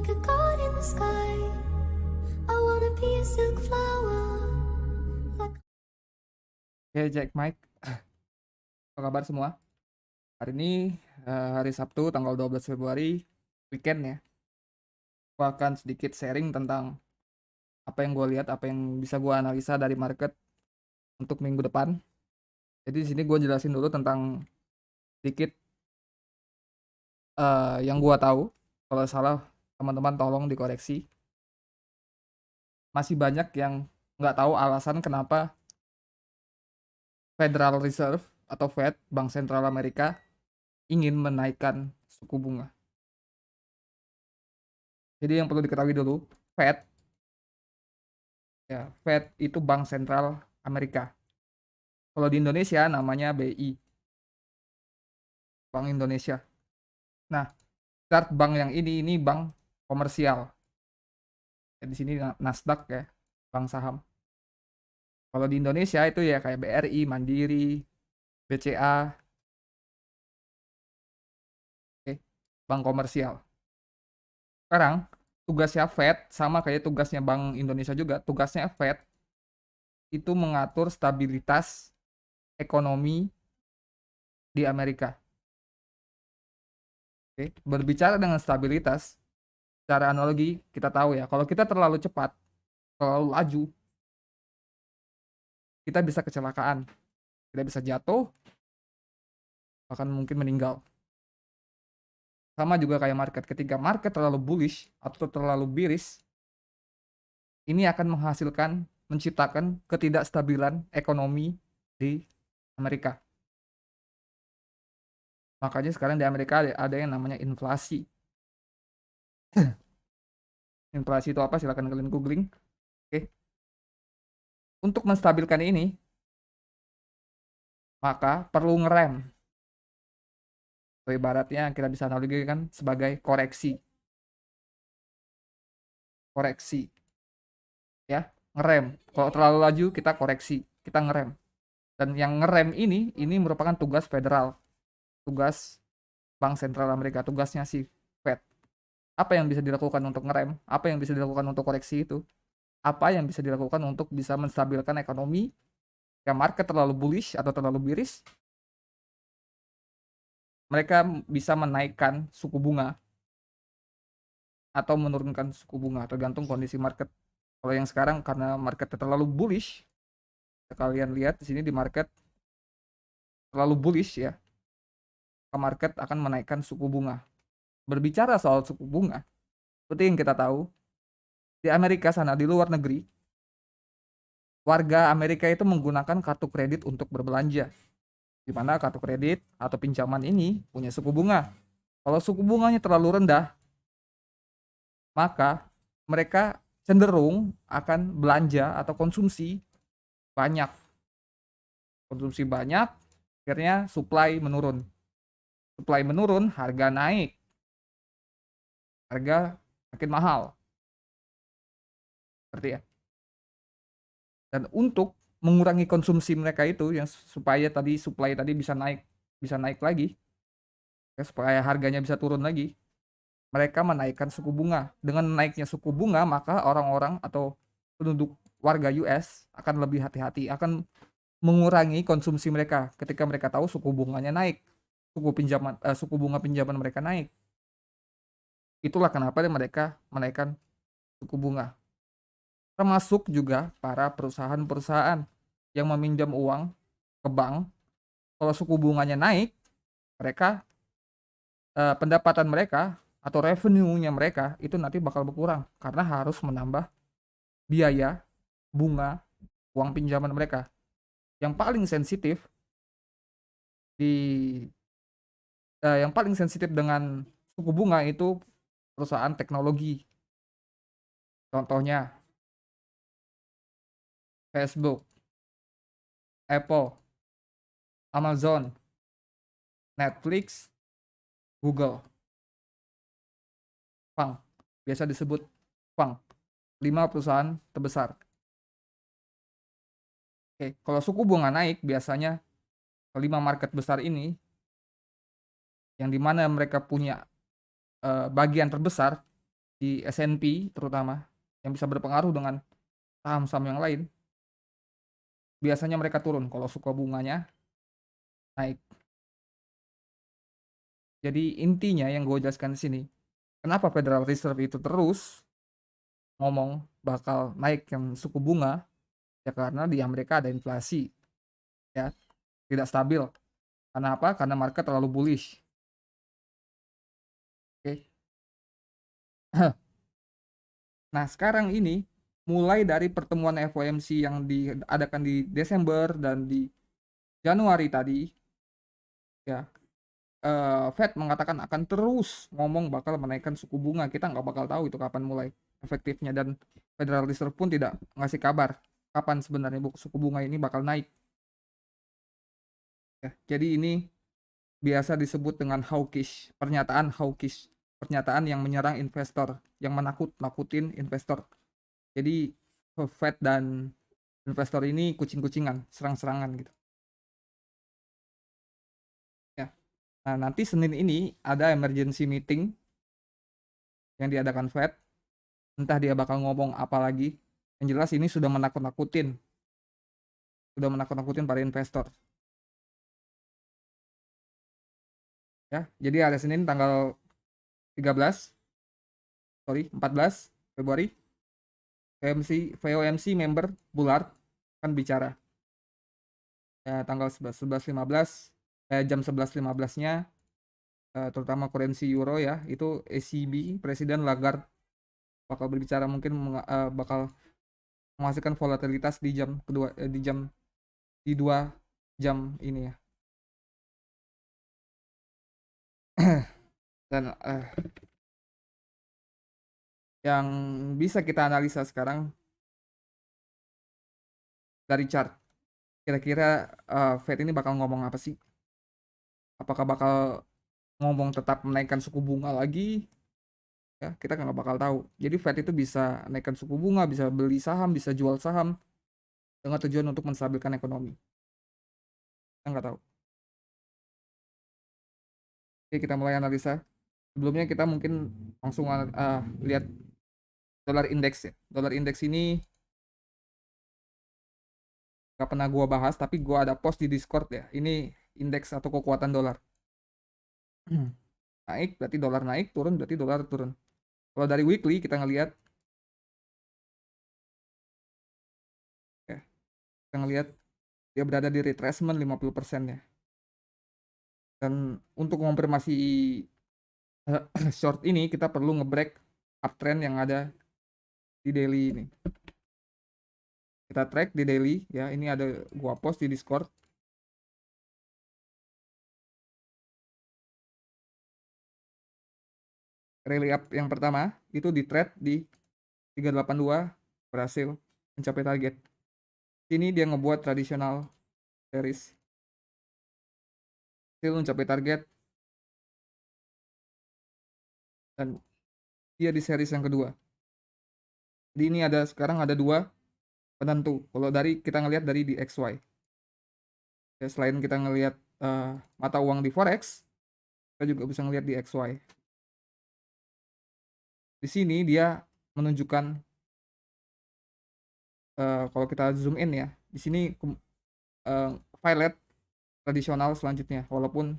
like a god in the sky. I wanna be a silk flower. Like Oke, Jack Mike, apa kabar semua? Hari ini hari Sabtu tanggal 12 Februari, weekend ya. Gue akan sedikit sharing tentang apa yang gue lihat, apa yang bisa gue analisa dari market untuk minggu depan. Jadi di sini gue jelasin dulu tentang sedikit yang gue tahu. Kalau salah, teman-teman tolong dikoreksi. Masih banyak yang nggak tahu alasan kenapa Federal Reserve atau Fed, Bank Sentral Amerika, ingin menaikkan suku bunga. Jadi yang perlu diketahui dulu, Fed itu Bank Sentral Amerika. Kalau di Indonesia namanya BI, Bank Indonesia. Nah, chart bank yang ini bank komersial. Di sini Nasdaq ya, bank saham. Kalau di Indonesia itu ya kayak BRI, Mandiri, BCA, oke, bank komersial. Sekarang tugasnya Fed sama kayak tugasnya Bank Indonesia juga. Tugasnya Fed itu mengatur stabilitas ekonomi di Amerika. Oke, berbicara dengan stabilitas, secara analogi kita tahu ya, kalau kita terlalu cepat, terlalu laju, kita bisa kecelakaan, kita bisa jatuh, bahkan mungkin meninggal. Sama juga kayak market, ketika market terlalu bullish atau terlalu bearish, ini akan menghasilkan, menciptakan ketidakstabilan ekonomi di Amerika. Makanya sekarang di Amerika ada yang namanya inflasi. Inflasi itu apa? Silakan kalian googling. Oke. Untuk menstabilkan ini, maka perlu ngerem. Atau ibaratnya kita bisa analogikan sebagai koreksi. Koreksi. Ya, ngerem. Kalau terlalu laju kita koreksi, kita ngerem. Dan yang ngerem ini merupakan tugas federal. Tugas Bank Sentral Amerika, tugasnya si Fed. Apa yang bisa dilakukan untuk ngerem? Apa yang bisa dilakukan untuk koreksi itu? Apa yang bisa dilakukan untuk bisa menstabilkan ekonomi? Jika market terlalu bullish atau terlalu bearish, mereka bisa menaikkan suku bunga atau menurunkan suku bunga tergantung kondisi market. Kalau yang sekarang karena market terlalu bullish, kalian lihat di sini di market terlalu bullish ya, market akan menaikkan suku bunga. Berbicara soal suku bunga, seperti yang kita tahu, di Amerika sana, di luar negeri, warga Amerika itu menggunakan kartu kredit untuk berbelanja. Di mana kartu kredit atau pinjaman ini punya suku bunga. Kalau suku bunganya terlalu rendah, maka mereka cenderung akan belanja atau konsumsi banyak. Konsumsi banyak, akhirnya supply menurun. Supply menurun, harga naik. Harga makin mahal. Seperti ya. Dan untuk mengurangi konsumsi mereka itu yang supaya tadi supply tadi bisa naik lagi, ya, supaya harganya bisa turun lagi, mereka menaikkan suku bunga. Dengan naiknya suku bunga, maka orang-orang atau penduduk warga US akan lebih hati-hati, akan mengurangi konsumsi mereka ketika mereka tahu suku bunganya naik, suku bunga pinjaman mereka naik. Itulah kenapa mereka menaikkan suku bunga. Termasuk juga para perusahaan-perusahaan yang meminjam uang ke bank, kalau suku bunganya naik, mereka pendapatan mereka atau revenue-nya mereka itu nanti bakal berkurang karena harus menambah biaya bunga uang pinjaman mereka. Yang paling sensitif di yang paling sensitif dengan suku bunga itu perusahaan teknologi. Contohnya Facebook, Apple, Amazon, Netflix, Google. FANG, biasa disebut FANG, 5 perusahaan terbesar. Oke, kalau suku bunga naik biasanya 5 market besar ini yang dimana mereka punya bagian terbesar di S&P terutama yang bisa berpengaruh dengan saham-saham yang lain, biasanya mereka turun kalau suku bunganya naik. Jadi intinya yang gue jelaskan di sini, kenapa Federal Reserve itu terus ngomong bakal naik yang suku bunga, ya karena di Amerika ada inflasi, ya tidak stabil. Karena apa? Karena market terlalu bullish. Oke. Nah, sekarang ini mulai dari pertemuan FOMC yang diadakan di Desember dan di Januari tadi, ya, Fed mengatakan akan terus ngomong bakal menaikkan suku bunga. Kita nggak bakal tahu itu kapan mulai efektifnya, dan Federal Reserve pun tidak ngasih kabar kapan sebenarnya suku bunga ini bakal naik. Ya, jadi ini biasa disebut dengan hawkish, pernyataan yang menyerang investor, yang menakut-nakutin investor. Jadi Fed dan investor ini kucing-kucingan, serang-serangan gitu. Ya. Nah, nanti Senin ini ada emergency meeting yang diadakan Fed. Entah dia bakal ngomong apa lagi. Yang jelas ini sudah menakut-nakutin para investor. Ya, jadi hari Senin tanggal 14 Februari, VOMC member Bullard akan bicara. Ya, tanggal 11 jam 11.15-nya, terutama kurensi euro ya, itu ECB Presiden Lagarde bakal berbicara, mungkin bakal menghasilkan volatilitas di jam kedua, di 2 jam ini ya. Dan yang bisa kita analisa sekarang dari chart, kira-kira Fed ini bakal ngomong apa sih? Apakah bakal ngomong tetap menaikkan suku bunga lagi? Ya, kita nggak bakal tahu. Jadi Fed itu bisa naikkan suku bunga, bisa beli saham, bisa jual saham dengan tujuan untuk menstabilkan ekonomi. Kita nggak tahu. Oke, kita mulai analisa. Sebelumnya kita mungkin langsung lihat dolar indeks ya. Dolar indeks ini nggak pernah gua bahas, tapi gua ada post di Discord ya. Ini indeks atau kekuatan dolar. Naik berarti dolar naik, turun berarti dolar turun. Kalau dari weekly kita ngelihat, ya, kita ngelihat dia berada di retracement 50% ya. Dan untuk mengonfirmasi short ini, kita perlu ngebreak uptrend yang ada di daily ini. Kita track di daily ya. Ini ada gua post di Discord. Rally up yang pertama itu di trade di 382, berhasil mencapai target. Sini dia ngebuat tradisional series, hasil mencapai target, dan dia di series yang kedua. Jadi ini sekarang ada dua penentu. Kalau kita ngelihat dari di XY. Ya, selain kita ngelihat mata uang di forex, kita juga bisa ngelihat di XY. Di sini dia menunjukkan, kalau kita zoom in ya, di sini violet tradisional selanjutnya, walaupun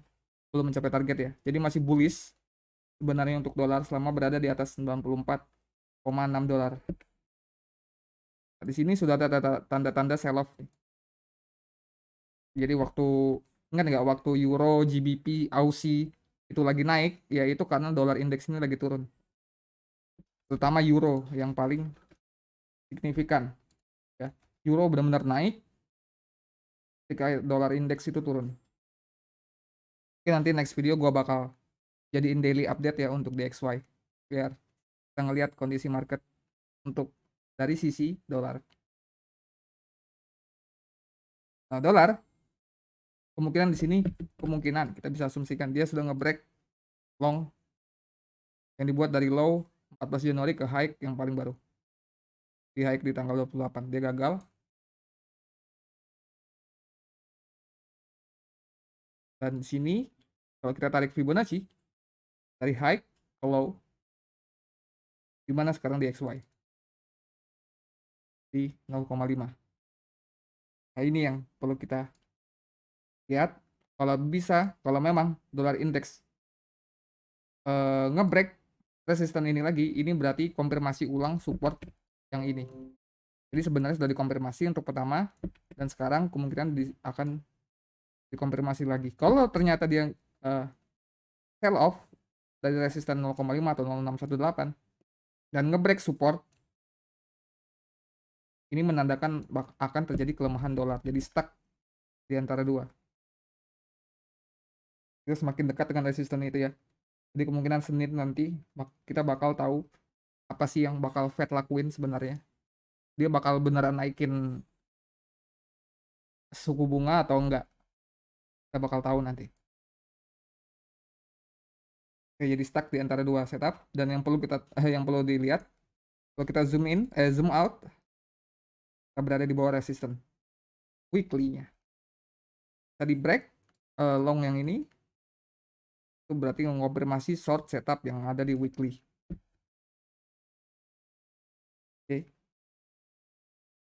belum mencapai target ya. Jadi masih bullish sebenarnya untuk dolar selama berada di atas 94,6 dolar. Nah, di sini sudah ada tanda-tanda sell off. Jadi ingat nggak waktu euro, GBP, Aussie itu lagi naik, ya itu karena dolar indeks ini lagi turun. Terutama euro yang paling signifikan. Ya. Euro benar-benar naik ketika dolar indeks itu turun. Oke, nanti next video gue bakal jadiin daily update ya untuk DXY, biar kita ngelihat kondisi market untuk dari sisi dolar. Nah, dolar kemungkinan di sini, kita bisa asumsikan dia sudah ngebreak long yang dibuat dari low 14 Januari ke high yang paling baru. Di high di tanggal 28 dia gagal. Dan di sini kalau kita tarik Fibonacci dari high ke low, Di mana sekarang di XY? Di 0,5. Nah, ini yang perlu kita lihat. Kalau bisa, kalau memang dolar indeks ngebreak resisten ini lagi, ini berarti konfirmasi ulang support yang ini. Jadi sebenarnya sudah dikonfirmasi untuk pertama, dan sekarang kemungkinan akan dikonfirmasi lagi. Kalau ternyata dia sell off dari resisten 0,5 atau 0,618 dan ngebreak support, ini menandakan akan terjadi kelemahan dolar. Jadi stuck di antara dua. Kita semakin dekat dengan resisten itu ya. Jadi kemungkinan Senin nanti kita bakal tahu apa sih yang bakal Fed lakuin sebenarnya. Dia bakal beneran naikin suku bunga atau enggak. Kita bakal tahu nanti. Oke, jadi stuck di antara dua setup, dan yang perlu dilihat kalau kita zoom out, kita berada di bawah resisten weekly-nya. Tadi break long yang ini itu berarti mengonfirmasi short setup yang ada di weekly. Oke.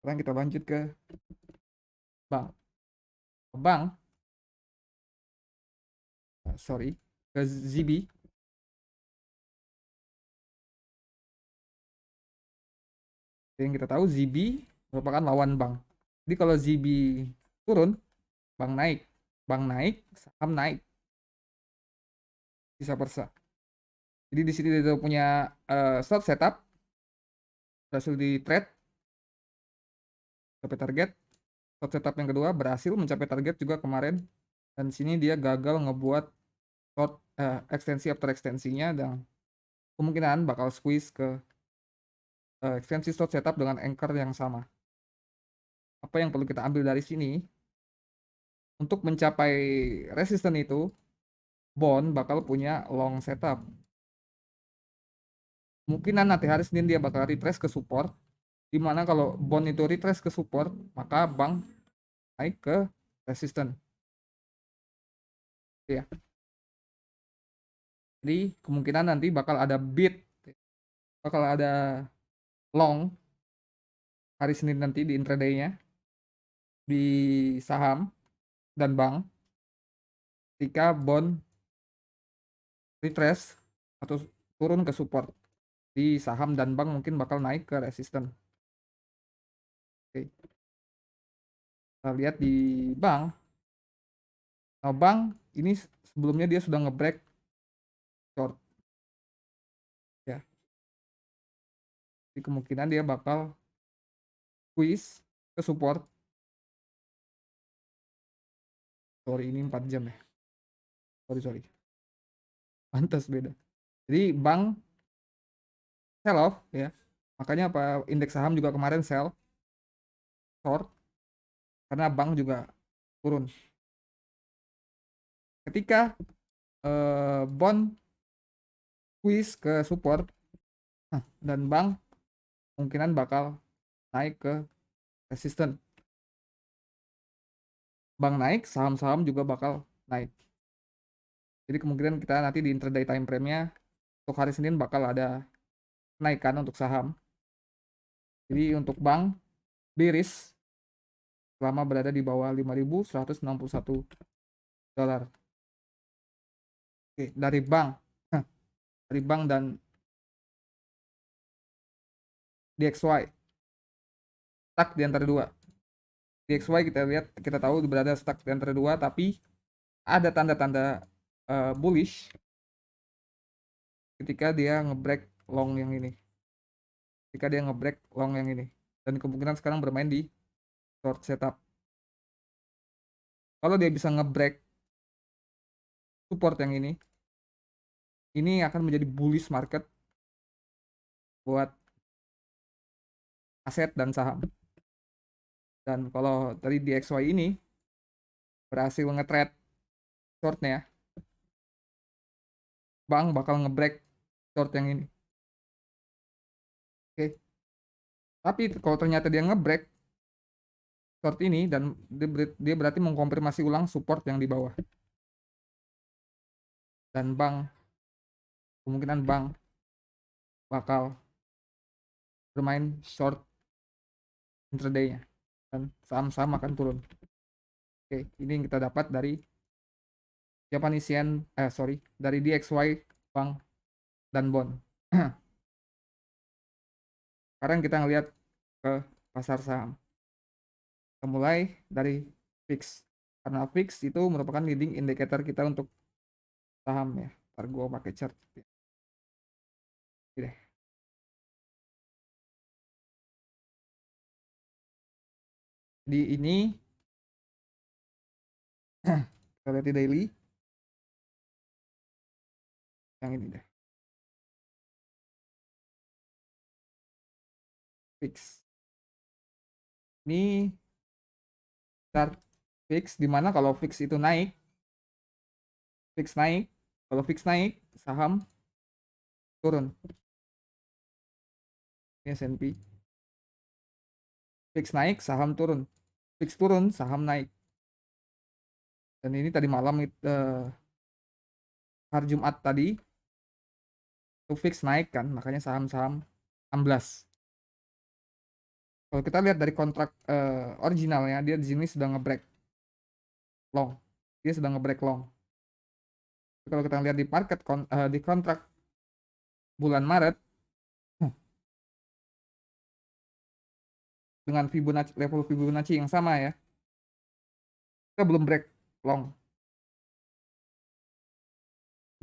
Sekarang kita lanjut ke bank. Ke ZB. Yang kita tahu ZB merupakan lawan bank. Jadi kalau ZB turun, bank naik. Bank naik, saham naik. Bisa persa. Jadi di sini dia punya short setup, berhasil di trade, sampai target. Short setup yang kedua berhasil mencapai target juga kemarin, dan sini dia gagal ngebuat short ekstensi after ekstensinya, dan kemungkinan bakal squeeze ke ekstensi short setup dengan anchor yang sama. Apa yang perlu kita ambil dari sini? Untuk mencapai resisten itu, bond bakal punya long setup. Kemungkinan nanti hari Senin dia bakal retrace ke support, dimana kalau bond itu retrace ke support, maka bank naik ke resisten. Ya. Jadi kemungkinan nanti bakal ada bid, bakal ada long hari Senin nanti di intraday-nya di saham dan bank, ketika bond retrace atau turun ke support. Di saham dan bank mungkin bakal naik ke resisten. Oke. Kita lihat di bank. Nah, bank ini sebelumnya dia sudah ngebreak short. Ya. Jadi kemungkinan dia bakal squeeze ke support. Sorry, ini 4 jam ya. Sorry. Pantas beda. Jadi bank sell off ya. Makanya apa indeks saham juga kemarin sell short karena bank juga turun. Ketika bond squeeze ke support, dan bank kemungkinan bakal naik ke resisten. Bank naik, saham-saham juga bakal naik. Jadi kemungkinan kita nanti di intraday time frame-nya untuk hari Senin bakal ada kenaikan untuk saham. Jadi untuk bank bearish selama berada di bawah 5.161 dolar. Oke, dari bank dan DXY stuck di antara dua. DXY kita tahu berada stuck di antara dua, tapi ada tanda-tanda bullish ketika dia ngebreak long yang ini. Dan kemungkinan sekarang bermain di short setup. Kalau dia bisa ngebreak support yang ini akan menjadi bullish market buat aset dan saham. Dan kalau tadi DXY ini berhasil nge-trade shortnya, bank bakal ngebreak short yang ini. Oke. Tapi kalau ternyata dia ngebreak short ini, dan dia berarti mengkonfirmasi ulang support yang di bawah. Dan kemungkinan bank bakal bermain short intraday-nya dan saham-saham akan turun. Oke, ini yang kita dapat dari Japanese Yen, dari DXY Bank dan bond. Sekarang kita ngelihat ke pasar saham. Kita mulai dari VIX. Karena VIX itu merupakan leading indicator kita untuk saham ya. Ntar gue pakai chart. Oke deh. Di ini kita lihat di daily. Yang ini deh. VIX. Ini chart VIX, dimana kalau VIX itu naik, kalau VIX naik, saham turun. Ini S&P. VIX naik, saham turun. VIX turun, saham naik. Dan ini tadi malam hari Jumat tadi itu VIX naik kan, makanya saham-saham amblas. Kalau kita lihat dari kontrak originalnya, dia di sini sudah ngebreak long. Dia sedang ngebreak long. Kalau kita lihat di market di kontrak bulan Maret dengan level Fibonacci yang sama ya, kita belum break long.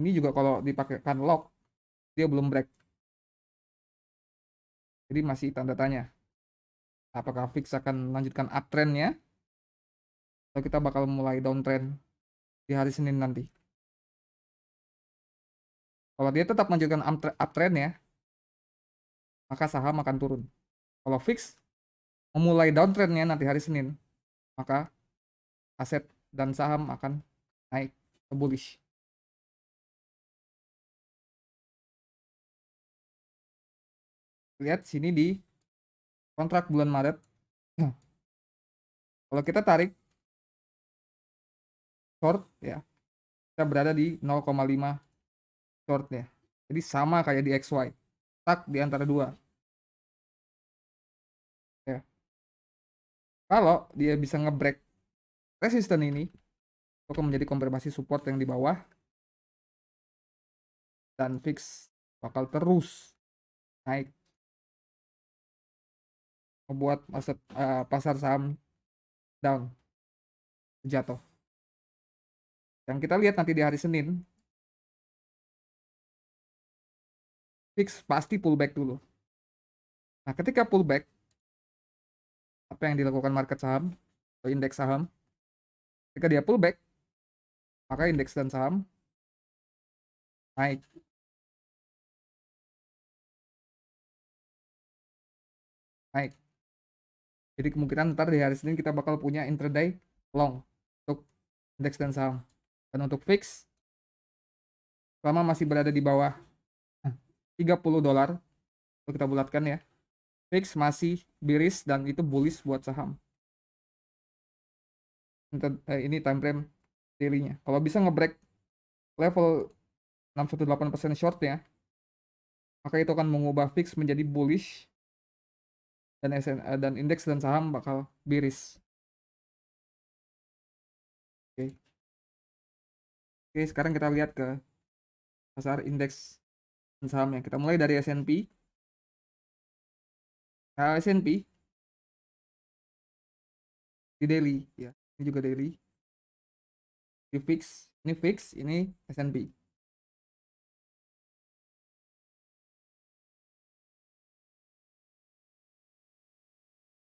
Ini juga kalau dipakaikan lock, dia belum break. Jadi masih tanda tanya. Apakah VIX akan melanjutkan uptrendnya, atau kita bakal mulai downtrend di hari Senin nanti. Kalau dia tetap melanjutkan uptrendnya, maka saham akan turun. Kalau VIX memulai downtrendnya nanti hari Senin, maka aset dan saham akan naik ke bullish. Lihat sini di kontrak bulan Maret. Kalau kita tarik short ya, kita berada di 0,5 short ya. Jadi sama kayak di XY. Tak di antara dua. Ya. Kalau dia bisa ngebreak resisten ini, akan menjadi konfirmasi support yang di bawah, dan VIX bakal terus naik, membuat pasar saham down, jatuh. Yang kita lihat nanti di hari Senin, VIX pasti pullback dulu. Nah, ketika pullback, apa yang dilakukan market saham atau indeks saham? Ketika dia pullback, maka indeks dan saham naik. Naik. Jadi kemungkinan ntar di hari Senin kita bakal punya intraday long untuk indeks dan saham. Dan untuk VIX, selama masih berada di bawah $30, kalau kita bulatkan ya, VIX masih bearish dan itu bullish buat saham. Ini time frame daily-nya. Kalau bisa ngebreak level 618% short-nya, maka itu akan mengubah VIX menjadi bullish dan indeks dan saham bakal bearish. Oke. Oke, sekarang kita lihat ke pasar indeks dan sahamnya. Kita mulai dari S&P. Nah, S&P di daily ya. Ini juga daily. Di fix, ini S&P.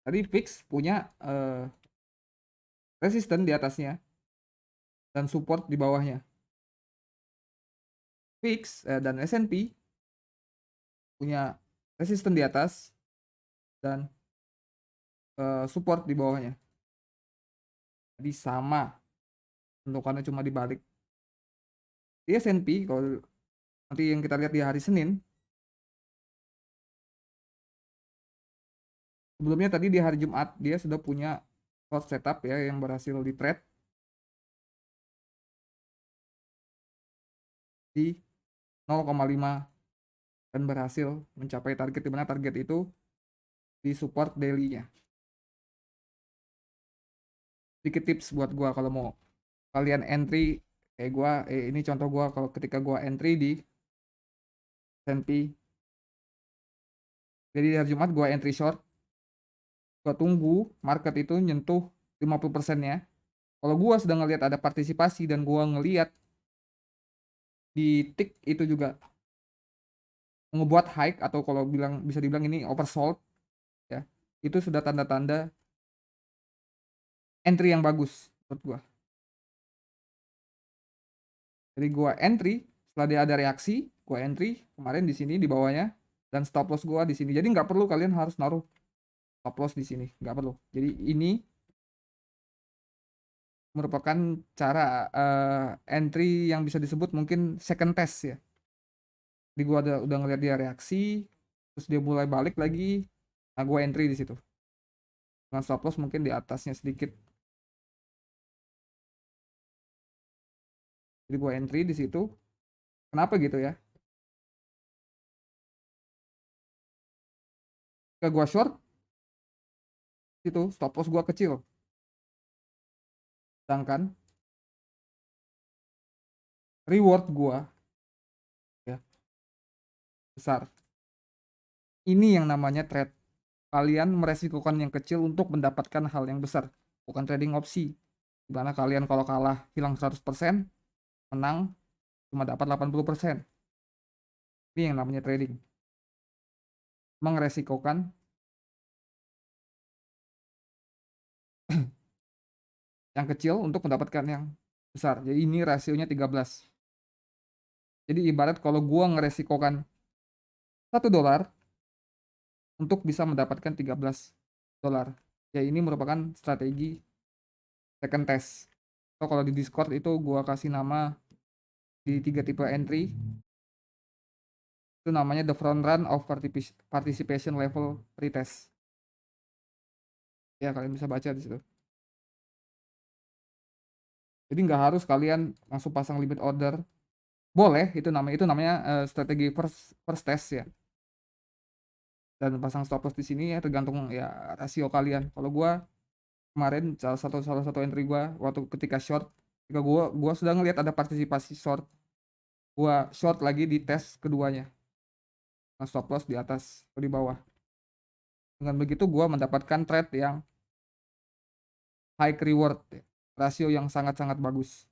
Tadi fix punya resisten di atasnya dan support di bawahnya. Fix dan S&P punya resisten di atas dan support di bawahnya. Jadi sama, bentukannya cuma dibalik. Di S&P kalau nanti yang kita lihat di hari Senin, sebelumnya tadi di hari Jumat dia sudah punya short setup ya yang berhasil di trade di 0,5 dan berhasil mencapai target, di mana target itu di support daily-nya. Sedikit tips buat gua kalau mau kalian entry kayak gua, ini contoh gua kalau ketika gua entry di S&P. Jadi hari Jumat gua entry short, gua tunggu market itu nyentuh 50%-nya. Kalau gua sedang ngelihat ada partisipasi dan gua ngelihat di tick itu juga ngebuat high atau kalau bisa dibilang ini oversold ya, itu sudah tanda-tanda entry yang bagus menurut gua. Jadi gua entry setelah dia ada reaksi, gua entry kemarin di sini di bawahnya dan stop loss gua di sini. Jadi nggak perlu kalian harus naruh stop loss di sini, nggak perlu. Jadi ini merupakan cara entry yang bisa disebut mungkin second test ya. Jadi gua udah ngeliat dia reaksi, terus dia mulai balik lagi, nah gua entry di situ. Dengan stop loss mungkin di atasnya sedikit. Jadi gua entry di situ. Kenapa gitu ya? Ke gua short itu stop loss gua kecil. Sedangkan reward gua ya besar. Ini yang namanya trade. Kalian meresikokan yang kecil untuk mendapatkan hal yang besar, bukan trading opsi. Dimana kalian kalau kalah hilang 100%, menang cuma dapat 80%. Ini yang namanya trading. Meresikokan yang kecil untuk mendapatkan yang besar. Jadi ini rasionya 13. Jadi ibarat kalau gua ngeresikokan $1 untuk bisa mendapatkan $13. Ya ini merupakan strategi second test. Atau kalau di Discord itu gua kasih nama di 3 tipe entry. Itu namanya the front run of participation level retest. Ya kalian bisa baca di situ. Jadi nggak harus kalian langsung pasang limit order. Boleh, itu namanya strategi first test ya. Dan pasang stop loss di sini ya tergantung ya rasio kalian. Kalau gua kemarin salah satu entry gua waktu ketika short, ketika gua sudah ngelihat ada partisipasi short, gua short lagi di tes keduanya. Nah, stop loss di atas atau di bawah. Dengan begitu gua mendapatkan trade yang high reward, ya. Rasio yang sangat-sangat bagus.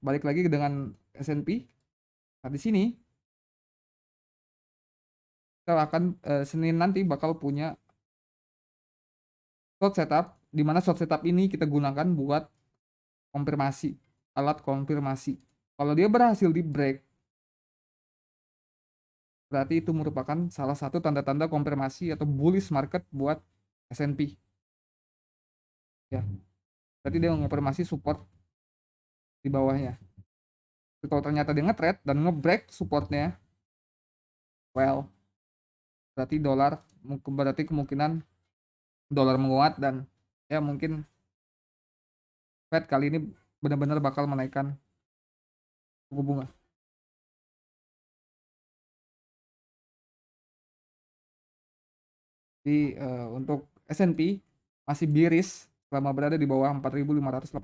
Balik lagi dengan S&P. Nah, di sini kita akan Senin nanti bakal punya short setup, di mana short setup ini kita gunakan buat konfirmasi, alat konfirmasi. Kalau dia berhasil di break, berarti itu merupakan salah satu tanda-tanda konfirmasi atau bullish market buat S&P. Ya, berarti dia mengonfirmasi support di bawahnya. Tapi kalau ternyata dia nge-trade dan nge-break supportnya, well, berarti kemungkinan dolar menguat dan ya mungkin Fed kali ini benar-benar bakal menaikkan suku bunga. Jadi untuk S&P masih bearish selama berada di bawah $4.518.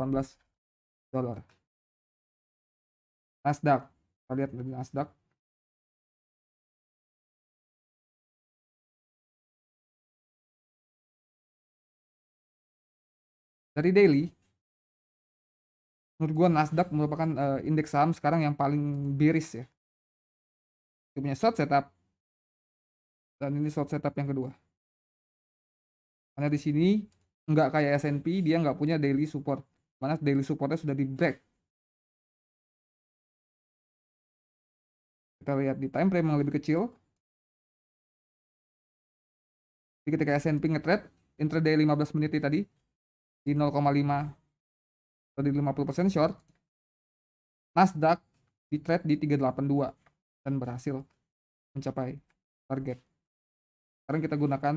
Nasdaq, kita lihat di Nasdaq. Dari daily, menurut gua Nasdaq merupakan indeks saham sekarang yang paling bearish ya. Dia punya short setup dan ini short setup yang kedua. Karena di sini nggak kayak S&P, dia nggak punya daily support. Mana daily supportnya sudah di break. Kita lihat di time frame yang lebih kecil. Jadi ketika S&P nge-trade intraday 15 menit tadi di 0,5 atau di 50% short, Nasdaq di trade di 382 dan berhasil mencapai target. Sekarang kita gunakan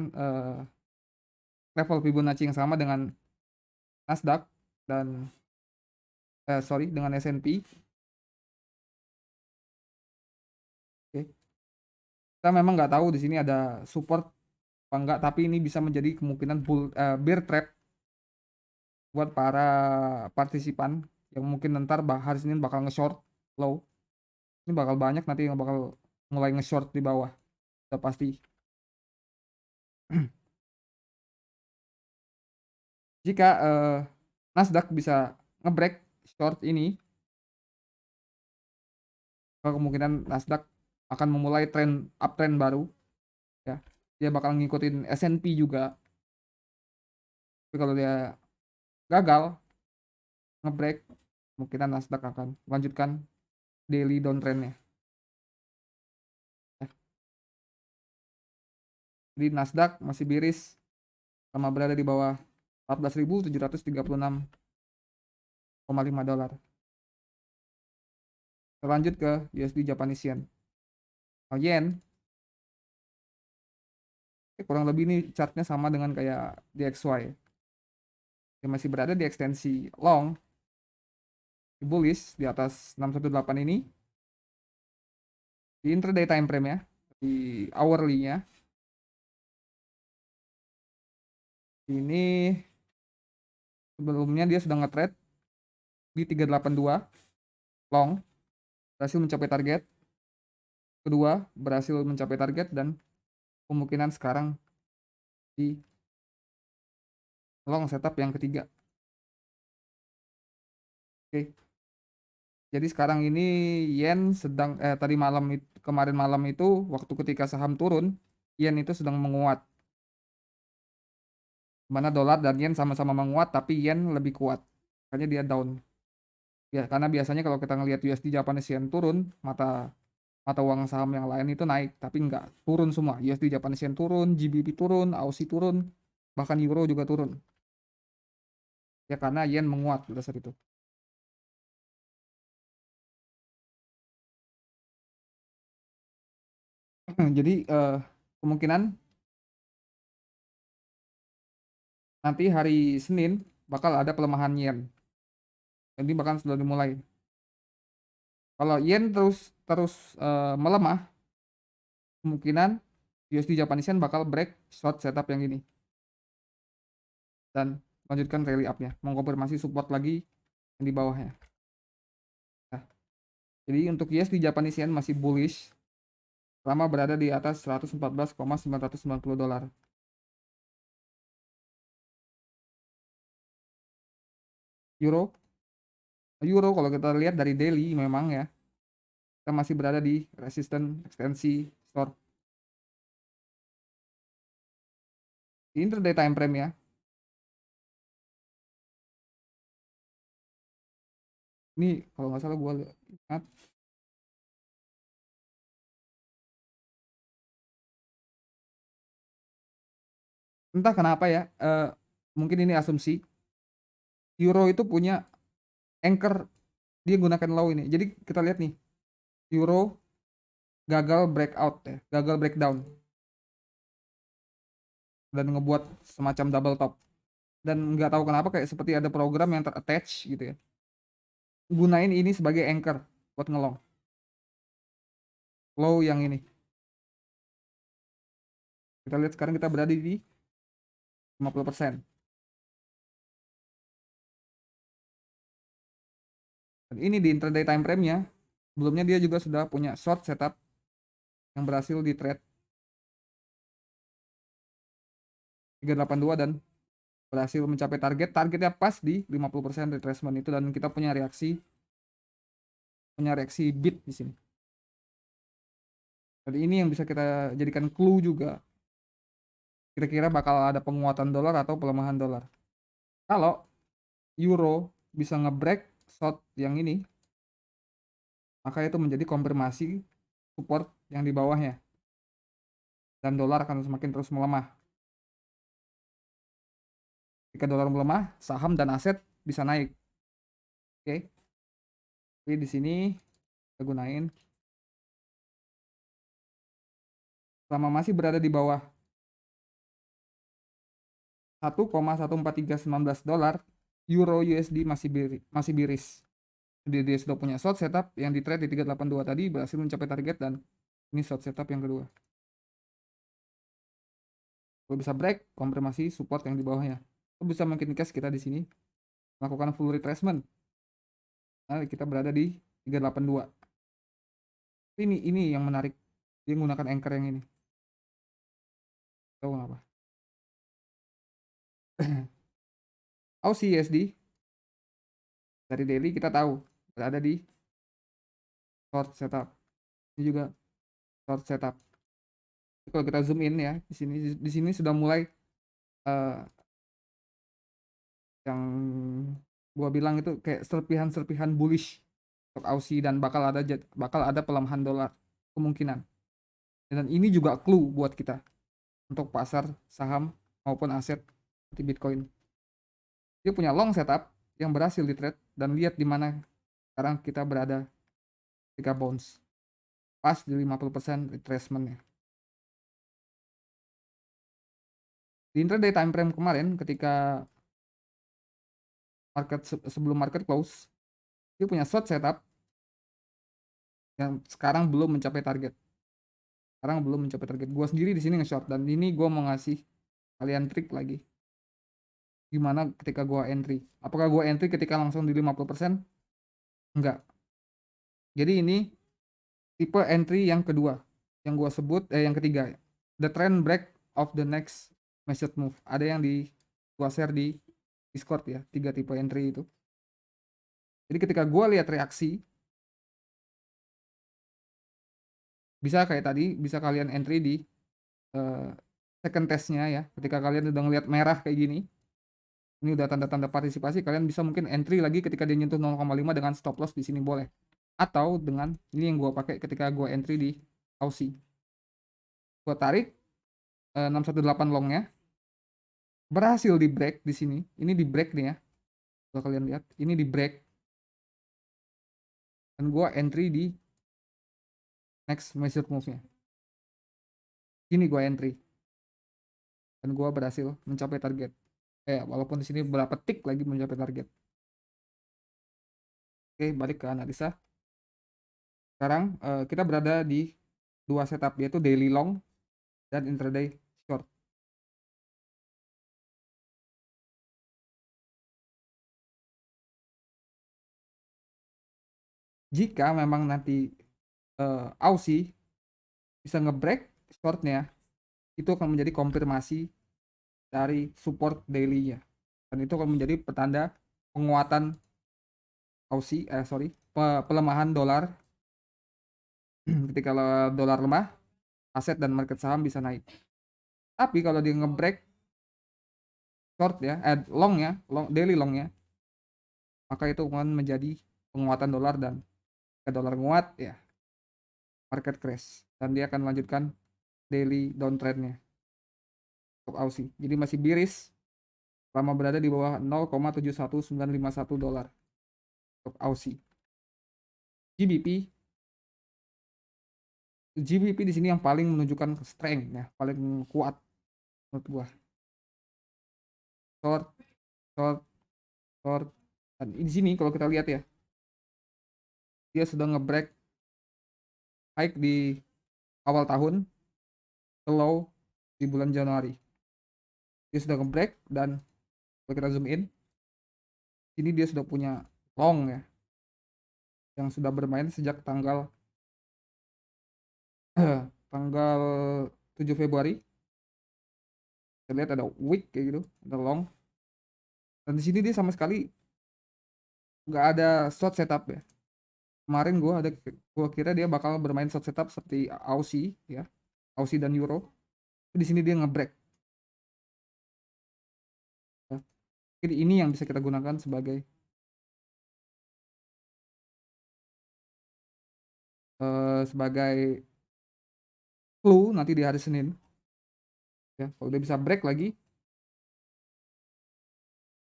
level Fibonacci yang sama dengan Nasdaq dan dengan S&P. Oke. Kita memang nggak tahu di sini ada support apa enggak, tapi ini bisa menjadi kemungkinan bear trap buat para partisipan yang mungkin ntar hari Senin bakal nge-short low. Ini bakal banyak nanti yang bakal mulai nge-short di bawah, udah pasti. Jika Nasdaq bisa nge-break short ini, maka kemungkinan Nasdaq akan memulai uptrend baru ya. Dia bakal ngikutin S&P juga. Tapi kalau dia gagal nge-break, kemungkinan Nasdaq akan melanjutkan daily downtrendnya. Ya. Jadi Nasdaq masih bearish sama berada di bawah 14.736,5 dolar. Lanjut ke USD Japanese Yen. Yen kurang lebih ini chartnya sama dengan kayak DXY. Dia masih berada di ekstensi long, di bullish di atas 618 ini. Di intraday time frame ya, di hourly-nya. Ini sebelumnya dia sudah nge-trade di 382 long, berhasil mencapai target. Kedua, berhasil mencapai target dan kemungkinan sekarang di long setup yang ketiga. Oke. Jadi sekarang ini yen sedang tadi malam kemarin malam itu waktu ketika saham turun, yen itu sedang menguat. Mana dolar dan yen sama-sama menguat tapi yen lebih kuat. Makanya dia down. Ya, karena biasanya kalau kita ngelihat USD Japanese Yen turun, mata uang saham yang lain itu naik, tapi enggak, turun semua. USD Japanese Yen turun, GBP turun, Aussie turun, bahkan Euro juga turun. Ya karena yen menguat berdasar itu. Jadi kemungkinan nanti hari Senin bakal ada pelemahan yen. Jadi bahkan sudah dimulai. Kalau yen terus melemah, kemungkinan USD Japanese Yen bakal break short setup yang ini dan lanjutkan rally up-nya, mengkonfirmasi support lagi yang di bawahnya. Nah, jadi untuk USD Japanese Yen masih bullish selama berada di atas 114,990 dolar. Euro kalau kita lihat dari daily memang ya, kita masih berada di resistance ekstensi short. Di intraday time frame ya. Ini kalau nggak salah gue lihat entah kenapa ya, mungkin ini asumsi Euro itu punya anchor, dia gunakan low ini. Jadi kita lihat nih, Euro gagal breakout ya, gagal breakdown dan ngebuat semacam double top. Dan nggak tahu kenapa kayak seperti ada program yang ter-attach gitu ya, gunain ini sebagai anchor buat ngelong low yang ini. Kita lihat sekarang kita berada di 50%. Dan ini di intraday time frame-nya, sebelumnya dia juga sudah punya short setup yang berhasil di trade 382 dan berhasil mencapai targetnya pas di 50% retracement itu, dan kita punya reaksi bid di sini. Jadi ini yang bisa kita jadikan clue juga. Kira-kira bakal ada penguatan dolar atau pelemahan dolar. Kalau euro bisa ngebreak short yang ini, maka itu menjadi konfirmasi support yang di bawahnya. Dan dolar akan semakin terus melemah. Jika dolar melemah, saham dan aset bisa naik. Oke. Jadi di sini kita gunain selama masih berada di bawah 1,14319 dolar, euro USD masih bearish. Jadi dia sudah punya short setup yang di trade di 382 tadi, berhasil mencapai target, dan ini short setup yang kedua. Kalau bisa break, konfirmasi support yang di bawahnya. Kalau bisa makin cash kita di sini melakukan full retracement. Nah, kita berada di 382. Ini yang menarik. Dia menggunakan anchor yang ini. Tahu kenapa? Aussie USD dari daily kita tahu berada di short setup. Ini juga short setup. Kalau kita zoom in ya, di sini sudah mulai uh, yang gua bilang itu kayak serpihan-serpihan bullish untuk Aussie dan bakal ada pelemahan dolar kemungkinan. Dan ini juga clue buat kita untuk pasar saham maupun aset seperti Bitcoin. Dia punya long setup yang berhasil di trade dan lihat di mana sekarang kita berada ketika bounce. Pas di 50% retracement-nya. Di intraday time frame kemarin ketika sebelum market close, dia punya short setup yang sekarang belum mencapai target. Gua sendiri di sini nge-short dan ini gua mau ngasih kalian trik lagi. Gimana ketika gua entry? Apakah gua entry ketika langsung di 50%? Enggak. Jadi ini tipe entry yang kedua yang gua sebut yang ketiga. The trend break of the next measured move. Ada yang gua share di Discord ya, 3 tipe entry itu. Jadi ketika gua lihat reaksi bisa kayak tadi, bisa kalian entry di second testnya ya. Ketika kalian udah ngeliat merah kayak gini, ini udah tanda-tanda partisipasi, kalian bisa mungkin entry lagi ketika dia nyentuh 0,5 dengan stop loss di sini boleh. Atau dengan ini yang gua pakai ketika gua entry di Aussie. Gua tarik 618 longnya, berhasil di break di sini. Ini di break nih ya. Kalau kalian lihat, ini di break. Dan gua entry di next measured move-nya. Ini gua entry. Dan gua berhasil mencapai target. Walaupun di sini berapa tick lagi mencapai target. Oke, balik ke analisa. Sekarang kita berada di dua setup, yaitu daily long dan intraday short. Jika memang nanti Aussie bisa ngebreak shortnya, itu akan menjadi konfirmasi dari support daily-nya. Dan itu akan menjadi petanda penguatan Aussie, pelemahan dolar. Ketika dolar lemah, aset dan market saham bisa naik. Tapi kalau dia ngebreak short ya, long ya, daily long ya, maka itu akan menjadi penguatan dolar dan ke dolar nguat ya, market crash dan dia akan melanjutkan daily downtrendnya untuk Aussie. Jadi masih bearish selama berada di bawah 0,71951 dolar untuk Aussie. GBP di sini yang paling menunjukkan strength ya, paling kuat menurut gua. Short, short, short. Dan di sini kalau kita lihat ya, dia sudah ngebreak high di awal tahun, low di bulan Januari. Dia sudah ngebreak dan kalau kita zoom in, ini dia sudah punya long ya, yang sudah bermain sejak tanggal 7 Februari. Kita lihat ada wick kayak gitu, ada long. Dan di sini dia sama sekali nggak ada short setup ya. Kemarin gua kira dia bakal bermain short setup seperti Aussie ya, Aussie dan Euro. Di sini dia ngebreak. Ya. Jadi ini yang bisa kita gunakan sebagai clue nanti di hari Senin. Ya, kalau dia bisa break lagi,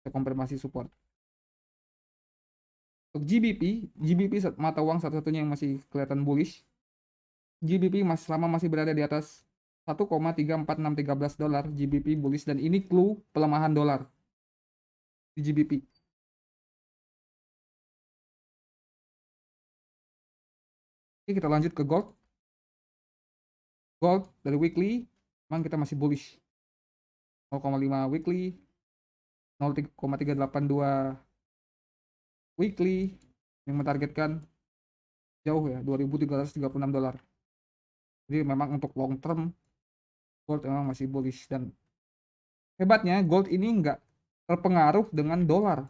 kita konfirmasi support. Untuk GBP mata uang satu-satunya yang masih kelihatan bullish. GBP masih berada di atas 1,34613 dolar, GBP bullish dan ini clue pelemahan dolar di GBP. Oke, kita lanjut ke gold. Gold dari weekly, memang kita masih bullish. 0,5 weekly, 0,382 weekly yang mentargetkan jauh ya, $2.336. Jadi memang untuk long term gold memang masih bullish, dan hebatnya gold ini nggak terpengaruh dengan dolar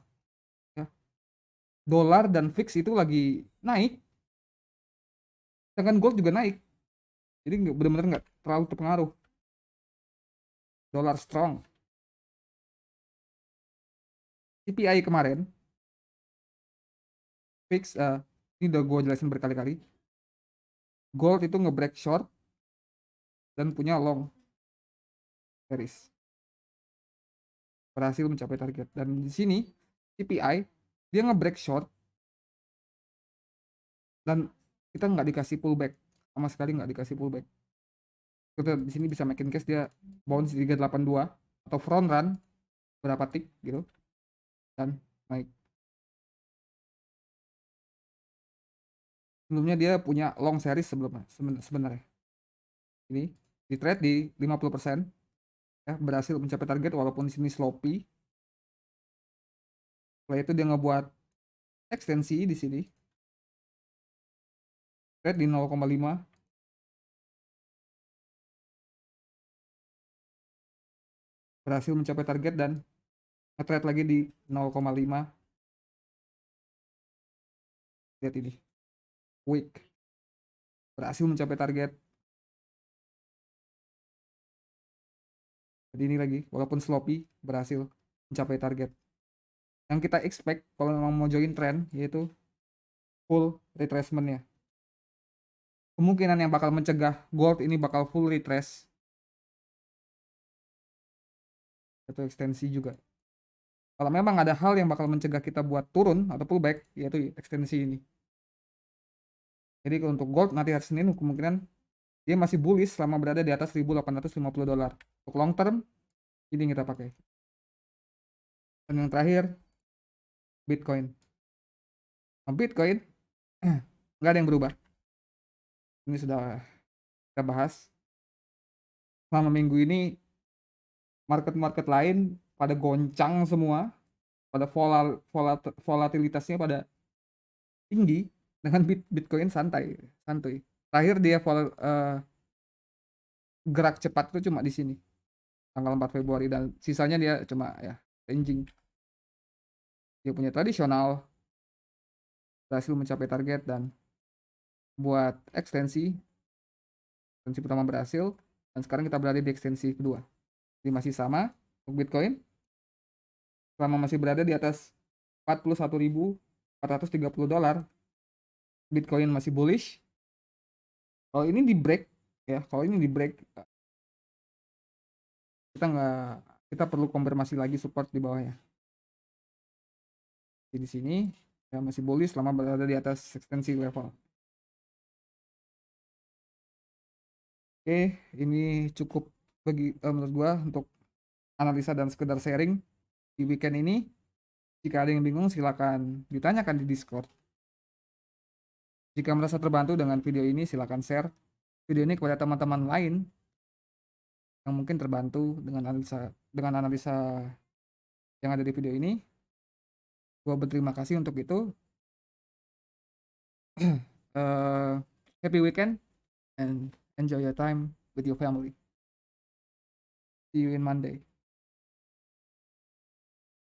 ya. Dolar dan fix itu lagi naik, sedangkan gold juga naik. Jadi benar-benar nggak terlalu terpengaruh. Dolar strong. CPI kemarin fix, ini udah gue jelasin berkali-kali. Gold itu nge-break short dan punya long series, berhasil mencapai target. Dan di sini CPI dia nge-break short dan kita nggak dikasih pullback, sama sekali nggak dikasih pullback. Kita di sini bisa makin case dia bounce 382 atau front run berapa tick gitu dan naik. Sebelumnya dia punya long series sebelumnya sebenarnya. Ini di trade di 50% ya, berhasil mencapai target walaupun di sini sloppy. Setelah itu dia ngebuat ekstensi di sini. Trade di 0,5, berhasil mencapai target dan nge-trade lagi di 0,5. Lihat ini, weak, berhasil mencapai target. Jadi ini lagi, walaupun sloppy, berhasil mencapai target. Yang kita expect kalau memang mau join trend yaitu full retracement-nya. Kemungkinan yang bakal mencegah gold ini bakal full retrace atau ekstensi juga. Kalau memang ada hal yang bakal mencegah kita buat turun atau pullback, yaitu ekstensi ini. Jadi untuk gold nanti hari Senin kemungkinan dia masih bullish selama berada di atas $1.850. Untuk long term ini kita pakai. Dan yang terakhir Bitcoin. Nah, Bitcoin nggak ada yang berubah. Ini sudah kita bahas. Selama minggu ini market-market lain pada goncang semua, pada volatilitasnya pada tinggi, dengan Bitcoin santai. Terakhir dia gerak cepat itu cuma di sini tanggal 4 Februari dan sisanya dia cuma ya ranging. Dia punya tradisional, berhasil mencapai target dan buat ekstensi pertama berhasil, dan sekarang kita berada di ekstensi kedua. Jadi masih sama untuk Bitcoin selama masih berada di atas $41.430. Bitcoin masih bullish. Kalau ini di break ya, kalau ini di break kita perlu konfirmasi lagi support di bawahnya. Jadi di sini ya masih bullish selama berada di atas ekstensi level. Oke, ini cukup bagi menurut gua untuk analisa dan sekedar sharing di weekend ini. Jika ada yang bingung silakan ditanyakan di Discord. Jika merasa terbantu dengan video ini silakan share video ini kepada teman-teman lain yang mungkin terbantu dengan analisa yang ada di video ini. Gua berterima kasih untuk itu. Happy weekend and enjoy your time with your family. See you in Monday.